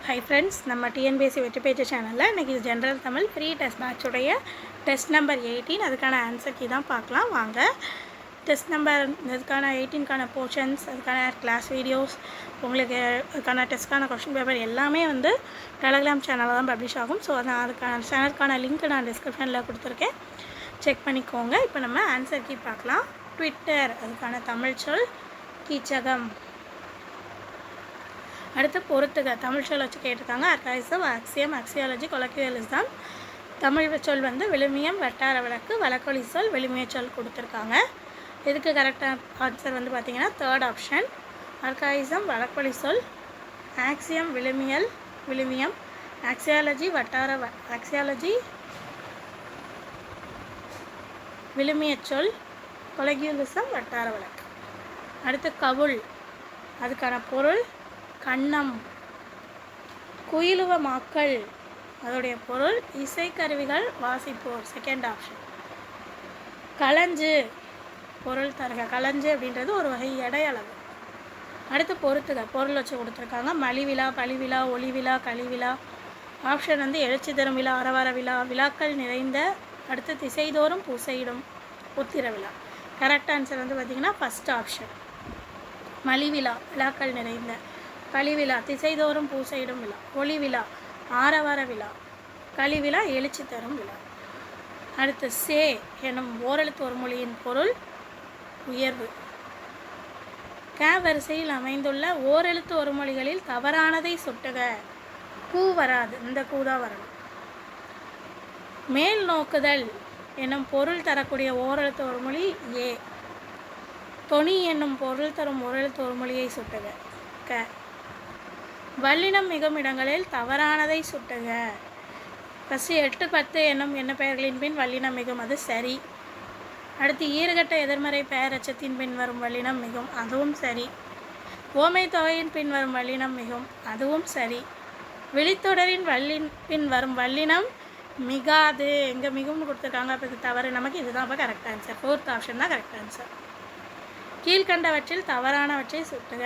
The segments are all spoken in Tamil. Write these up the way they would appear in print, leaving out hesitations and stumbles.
ஹை ஃப்ரெண்ட்ஸ், நம்ம டிஎன்பிஎஸ்சி வெற்றி பேச்சு சேனலில் இன்றைக்கி ஜென்ரல் தமிழ் ப்ரீ டெஸ்ட் பேட்சுடைய டெஸ்ட் நம்பர் 18 அதுக்கான ஆன்சர் கீ தான் பார்க்கலாம் வாங்க. டெஸ்ட் நம்பர் இதுக்கான 18க்கான போர்ஷன்ஸ், அதுக்கான கிளாஸ் வீடியோஸ், உங்களுக்கு அதுக்கான டெஸ்ட்க்கான கொஷின் பேப்பர் எல்லாமே வந்து டெலகிராம் சேனலில் தான் பப்ளிஷ் ஆகும். ஸோ அதுக்கான சேனலுக்கான லிங்க் நான் டிஸ்கிரிப்ஷனில் கொடுத்துருக்கேன், செக் பண்ணிக்கோங்க. இப்போ நம்ம ஆன்சர் கீ பார்க்கலாம். ட்விட்டர் அதுக்கான தமிழ் சொல் கீச்சகம். அடுத்து பொறுத்துக தமிழ் சொல் வச்சு கேட்டிருக்காங்க. அர்காயிசம், ஆக்சியம், ஆக்சியாலஜி, கொலக்யூலிசம். தமிழ் சொல் வந்து விழுமியம், வட்டார வழக்கு, வழக்கொலி சொல், விழுமிய சொல் கொடுத்துருக்காங்க. இதுக்கு கரெக்டான ஆன்சர் வந்து பார்த்திங்கன்னா தேர்ட் ஆப்ஷன். அர்காயிசம் வழக்கொலி சொல், ஆக்சியம் விழுமியம், ஆக்சியாலஜி ஆக்சியாலஜி விழுமிய சொல், கொலக்யூலிசம் வட்டார வழக்கு. அடுத்து கவுள் அதுக்கான பொருள் கண்ணம். குயிலுவமாக்கல் அதோடைய பொருள் இசைக்கருவிகள் வாசிப்போர், செகண்ட் ஆப்ஷன். களஞ்சு பொருள் தருக. களஞ்சு அப்படின்றது ஒரு வகை எடை அளவு. அடுத்து பொறுத்துக பொருள் வச்சு கொடுத்துருக்காங்க. மலிவிழா, பழிவிழா, ஒளிவிழா, கழிவிழா. ஆப்ஷன் வந்து எழுச்சி தரும் விழா, அரவார விழா, விழாக்கள் நிறைந்த. அடுத்து திசைதோறும் பூசையிடும் உத்திர விழா. கரெக்ட் ஆன்சர் வந்து பார்த்திங்கன்னா ஃபஸ்ட் ஆப்ஷன். மலிவிழா விழாக்கள் நிறைந்த, பழிவிழா திசைதோறும் பூசையிடும் விழா, ஒளி விழா ஆரவார விழா, கழிவிழா எழுச்சி தரும் விழா. அடுத்து சே எனும் ஓரெழுத்து ஒரு மொழியின் பொருள் உயர்வு. க வரிசையில் அமைந்துள்ள ஓரெழுத்து ஒரு மொழிகளில் தவறானதை சுட்டுக. கூ வராது, இந்த கூ தான் வரணும். மேல் நோக்குதல் என்னும் பொருள் தரக்கூடிய ஓரெழுத்து ஒரு மொழி ஏ. தொனி என்னும் பொருள் தரும் ஓரெழுத்து ஒரு மொழியை சுட்டுக. க. வல்லினம் மிகும் இடங்களில் தவறானதை சுட்டுக. ஃபஸ்ட்டு 8, 10 என்னும் என்ன பெயர்களின் பின் வல்லினம் மிகும், அது சரி. அடுத்து ஈறுகட்ட எதிர்மறை பெயரச்சத்தின் பின் வரும் வல்லினம் மிகும், அதுவும் சரி. ஓமை தொகையின் பின் வரும் வல்லினம் மிகும், அதுவும் சரி. விழித்தொடரின் பின் வரும் வல்லினம் மிகாது. இங்கே மிகும்னு கொடுத்துருக்காங்க, அப்போ இது தவறு. நமக்கு இதுதான் அப்போ கரெக்ட் ஆன்சர். ஃபோர்த் ஆப்ஷன் தான் கரெக்ட் ஆன்சர். கீழ்கண்டவற்றில் தவறானவற்றை சுட்டுக.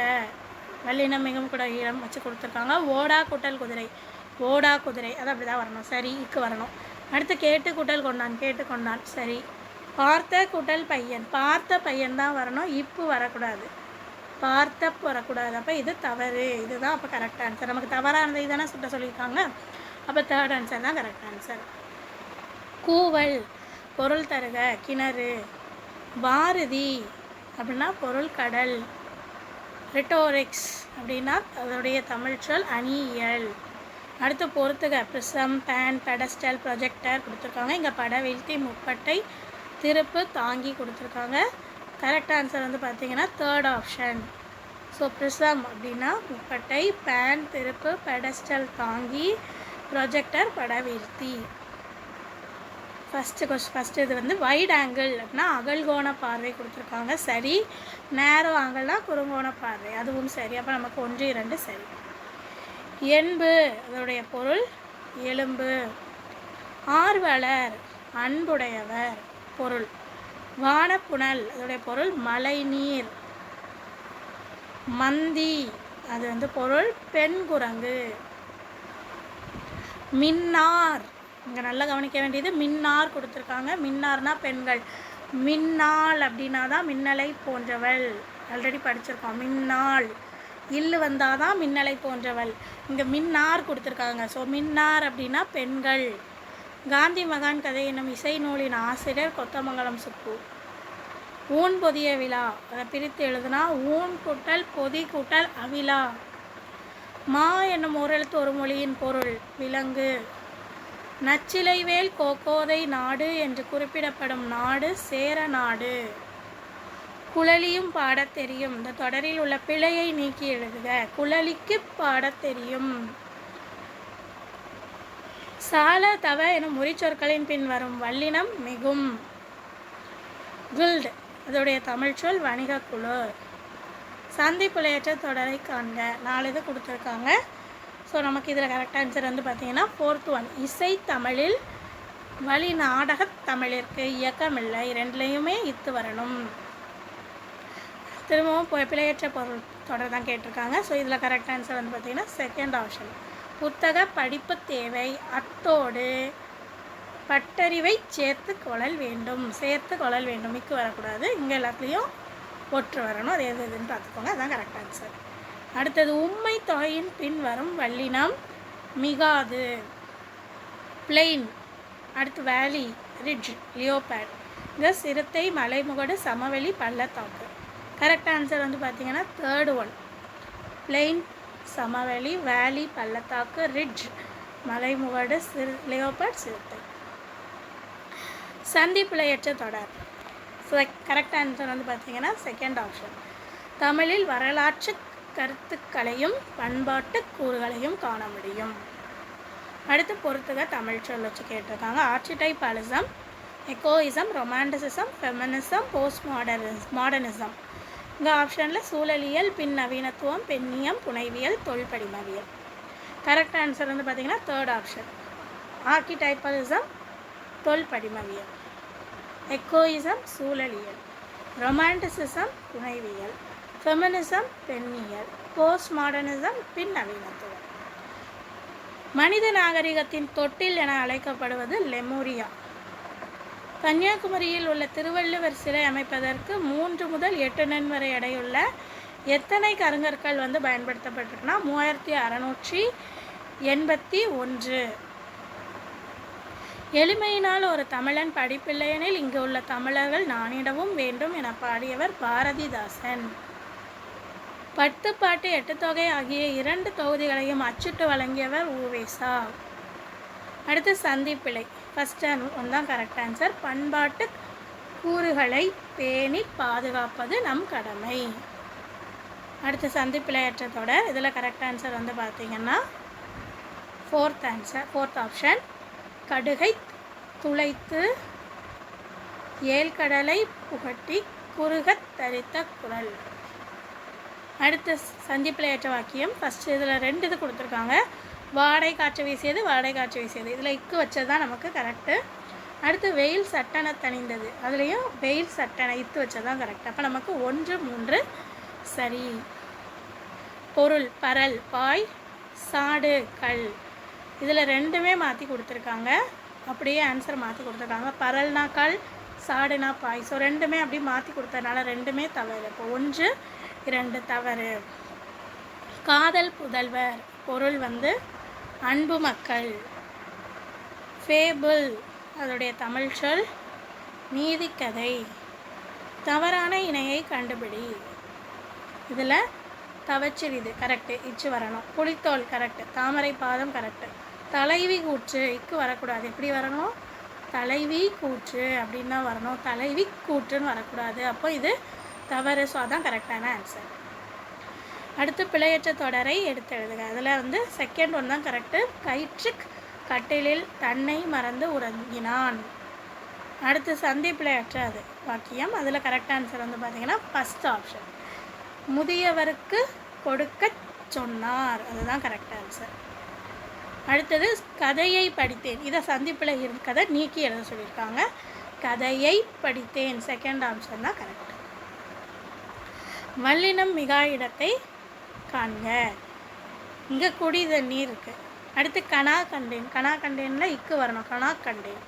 வல்லினம் மிகவும் கூட இடம் வச்சு கொடுத்துருக்காங்க. ஓடா கூட்டல் குதிரை, ஓடா குதிரை, அது அப்படி தான் வரணும், சரி. இக்கு வரணும். அடுத்து கேட்டு கூட்டல் கொண்டான், கேட்டு கொண்டான், சரி. பார்த்த கூட்டல் பையன், பார்த்த பையன் தான் வரணும், இப்பு வரக்கூடாது, பார்த்த வரக்கூடாது. அப்போ இது தவறு, இதுதான் அப்போ கரெக்ட் ஆன்சர். நமக்கு தவறானதை தானே சுட்ட சொல்லியிருக்காங்க, அப்போ தேர்ட் ஆன்சர் தான் கரெக்ட் ஆன்சர். கூவல் பொருள் தருக கிணறு. பாரதி அப்படின்னா பொருள் கடல். ரிட்டோரிக்ஸ் அப்படின்னா அதோடைய தமிழ் சொல் அணியியல். அடுத்து பொறுத்துக ப்ரிசம், பேன், பெடஸ்டல், ப்ரொஜெக்டர் கொடுத்துருக்காங்க. இங்கே பட வீழ்த்தி, முப்பட்டை, திருப்பு, தாங்கி கொடுத்துருக்காங்க. கரெக்ட் ஆன்சர் வந்து பார்த்திங்கன்னா தேர்ட் ஆப்ஷன். ஸோ ப்ரிசம் அப்படின்னா முப்பட்டை, பேன் திருப்பு, பெடஸ்டல் தாங்கி, ப்ரொஜெக்டர் பட வீழ்த்தி. ஃபஸ்ட்டு இது வந்து வைட் ஆங்கிள் அப்படின்னா அகல்கோண பார்வை கொடுத்துருக்காங்க, சரி. நேரோ ஆங்கிள்னால் குறுங்கோண பார்வை, அதுவும் சரி. அப்போ நமக்கு 1, 2 சரி. என்பு அதோடைய பொருள் எலும்பு. ஆர்வலர் அன்புடையவர் பொருள். வானப்புணல் அதோடைய பொருள் மழை நீர். மந்தி அது வந்து பொருள் பெண் குரங்கு. மின்னார் இங்கே நல்லா கவனிக்க வேண்டியது, மின்னார் கொடுத்துருக்காங்க. மின்னார்னா பெண்கள். மின்னாள் அப்படின்னா தான் மின்னலை போன்றவள், ஆல்ரெடி படிச்சிருக்கோம். மின்னாள் இல்லு வந்தால் தான் மின்னலை போன்றவள். இங்கே மின்னார் கொடுத்துருக்காங்க. ஸோ மின்னார் அப்படின்னா பெண்கள். காந்தி மகான் கதை என்னும் இசை நூலின் ஆசிரியர் கொத்தமங்கலம் சுப்பு. ஊன் பொதிய விழா அதை பிரித்து எழுதுனா ஊன் கூட்டல் பொதி கூட்டல் அவிழா. மா என்னும் ஓரெழுத்து ஒரு மொழியின் பொருள் விலங்கு. நச்சிலைவேல் கோக்கோதை நாடு என்று குறிப்பிடப்படும் நாடு சேர நாடு. குழலியும் பாடத் தெரியும். இந்த தொடரில் உள்ள பிழையை நீக்கி எழுதுக. குழலிக்கு பாடத் தெரியும். சால தவ எனும் உரிச்சொற்களின் பின் வரும் வல்லினம் மிகும். குல்ட் அதோடைய தமிழ் சொல் வணிக குழு. சந்திப்புலையற்ற தொடரை காண்க. 4 இது கொடுத்துருக்காங்க. ஸோ நமக்கு இதில் கரெக்ட் ஆன்சர் வந்து பார்த்திங்கன்னா 4th ஒன். இசை தமிழில் வழி நாடகத் தமிழிற்கு இயக்கமில்லை, 2லையுமே இத்து வரணும். திரும்பவும் பிழையற்ற பொருள் தொடர் தான் கேட்டிருக்காங்க. ஸோ இதில் கரெக்ட் ஆன்சர் வந்து பார்த்திங்கன்னா செகண்ட் ஆப்ஷன் புத்தக படிப்பு தேவை, அத்தோடு பட்டறிவை சேர்த்து கொள்ளல் வேண்டும். மிக்கு வரக்கூடாது. இங்கே எல்லாத்துலேயும் ஒற்று வரணும். அது எது எதுன்னு பார்த்துக்கோங்க. அதுதான் கரெக்ட் ஆன்சர். அடுத்தது உம்மை தொகையின் பின் வரும் வல்லினம் மிகாது. பிளெயின், அடுத்து வேலி, ரிட்ஜ், லியோபேட். இந்த சிறுத்தை, மலைமுகடு, சமவெளி, பள்ளத்தாக்கு. கரெக்ட் ஆன்சர் வந்து பார்த்தீங்கன்னா தேர்டு ஒன். பிளெயின், சமவெளி, வேலி, பள்ளத்தாக்கு, ரிட்ஜ், மலைமுகடு, லியோபேட், சிறுத்தை. சந்திப்பிழையற்ற தொடர். கரெக்ட் ஆன்சர் வந்து பார்த்தீங்கன்னா செகண்ட் ஆப்ஷன். தமிழில் வரலாற்று கருத்துக்களையும் பண்பாட்டு கூறுகளையும் காண முடியும். அடுத்து பொறுத்துக தமிழ் சொல் வச்சு கேட்டிருக்காங்க. ஆர்ச்சிடைபாலிசம், எக்கோயிசம், ரொமான்டிசிசம், ஃபெமினிசம், போஸ்ட் மாடர்னிசம். இங்கே ஆப்ஷனில் சூழலியல், பின் நவீனத்துவம், பெண்ணியம், புனைவியல், தொல்படிமவியல். கரெக்ட் ஆன்சர் வந்து பார்த்திங்கன்னா தேர்ட் ஆப்ஷன். ஆர்க்கிடைபாலிசம், தொல்படிமவியல். எக்கோயிசம், சூழலியல். ரொமான்டிசிசம், புனைவியல். ஃபெமினிசம், பெண்ணியல். போஸ்ட் மாடர்னிசம், பின் நவீனத்துவம். மனித நாகரிகத்தின் தொட்டில் என அழைக்கப்படுவது லெமூரியா. கன்னியாகுமரியில் உள்ள திருவள்ளுவர் சிலை அமைப்பதற்கு 3 முதல் 8 டன் வரை எடையுள்ள எத்தனை கருங்கற்கள் வந்து பயன்படுத்தப்பட்டிருக்குன்னா 3681. எளிமையினால் ஒரு தமிழன் படிப்பில்லையெனில் இங்கு உள்ள தமிழர்கள் நானிடவும் வேண்டும் என பாடியவர் பாரதிதாசன். 10 பாட்டு 8 தொகை ஆகிய 2 தொகுதிகளையும் அச்சிட்டு வழங்கியவர் உவேசா. அடுத்து சந்திப்பிழை. ஃபஸ்ட் ஒன் தான் கரெக்ட் ஆன்சர். பண்பாட்டு கூறுகளை பேணி பாதுகாப்பது நம் கடமை. அடுத்து சந்திப்பிழையற்ற தொடர். இதில் கரெக்ட் ஆன்சர் வந்து பார்த்திங்கன்னா ஃபோர்த் ஆப்ஷன். கடுகை துளைத்து ஏழ்கடலை புகட்டி குறுகத் தரித்த குரல். அடுத்து சந்திப்பிழையற்ற வாக்கியம். ஃபஸ்ட்டு இதில் 2 இது கொடுத்துருக்காங்க. வாடை காற்று வீசியது, வாடை காற்று வீசியது. இதில் இக்கு வச்சது தான் நமக்கு கரெக்டு. அடுத்து வெயில் சட்டென தணிந்தது. அதுலேயும் வெயில் சட்டென இத்து வச்சது தான் கரெக்ட். அப்போ நமக்கு 1, 3 சரி. பொருள் பரல், பாய், சாடு, கல். இதில் 2மே மாற்றி கொடுத்துருக்காங்க. அப்படியே ஆன்சர் மாற்றி கொடுத்துருக்காங்க. பரல்னா கல், சாடுனா பாய். ஸோ 2மே அப்படி மாற்றி கொடுத்ததுனால 2மே தவறு. இப்போ 1, 2 தவறு. காதல் புதல்வர். பொருள் வந்து அன்பு மக்கள். ஃபேபிள், அதோடைய தமிழ் சொல் நீதிக்கதை. தவறான இணையை கண்டுபிடி. இதில் தவச்சிறிது கரெக்டு, இச்சு வரணும். புலித்தோல் கரெக்டு, தாமரை பாதம் கரெக்டு. தலைவி கூற்று, இக்கு வரக்கூடாது. எப்படி வரணும்? தலைவி கூற்று அப்படின்னு தான் வரணும். தலைவி கூற்றுன்னு வரக்கூடாது. அப்போ இது தவறு. ஸோ அதான் கரெக்டான ஆன்சர். அடுத்து பிழையற்ற தொடரை எடுத்து எழுதுக. அதில் வந்து செகண்ட் ஒன் தான் கரெக்டு. கயிற்று கட்டிலில் தன்னை மறந்து உறங்கினான். அடுத்து சந்திப்பிழையற்ற அது வாக்கியம். அதில் கரெக்ட் ஆன்சர் வந்து பார்த்திங்கன்னா ஃபஸ்ட் ஆப்ஷன். முதியவருக்கு கொடுக்க சொன்னார். அதுதான் கரெக்ட் ஆன்சர். அடுத்தது கதையை படித்தேன். இதை சந்திப்பில் இருக்கதை நீக்கி எழுத சொல்லியிருக்காங்க. கதையை படித்தேன். செகண்ட் ஆப்ஷன் தான் கரெக்ட். வல்லினம் மிகா இடத்தை காண்க. இங்கே குடி தண்ணீர் இருக்குது. அடுத்து கணா கண்டேன். கணா கண்டேனில் இக்கு வரணும். கணா கண்டேன்.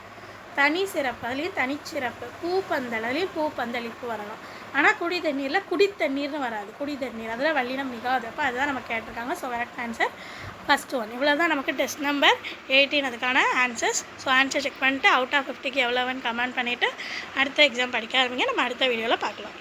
தனி சிறப்பு, அதுலேயும் தனிச்சிறப்பு. பூப்பந்தல், அதுலேயும் பூப்பந்தளிப்பு வரணும். ஆனால் குடி தண்ணீரில் குடித்தண்ணீர்னு வராது. குடி தண்ணீர் அதில் வல்லினம் மிகாது. அப்போ அதுதான் நம்ம கேட்டிருக்காங்க. So correct answer first one. இவ்வளோ தான் நமக்கு டெஸ்ட் நம்பர் 18 அதுக்கான ஆன்சர்ஸ். ஸோ ஆன்சர் செக் பண்ணிட்டு அவுட் ஆஃப் 50க்கு எவ்வளோன்னு கமெண்ட் பண்ணிவிட்டு அடுத்த எக்ஸாம் படிக்க ஆரம்பிங்க. நம்ம அடுத்த வீடியோவில் பார்க்கலாம்.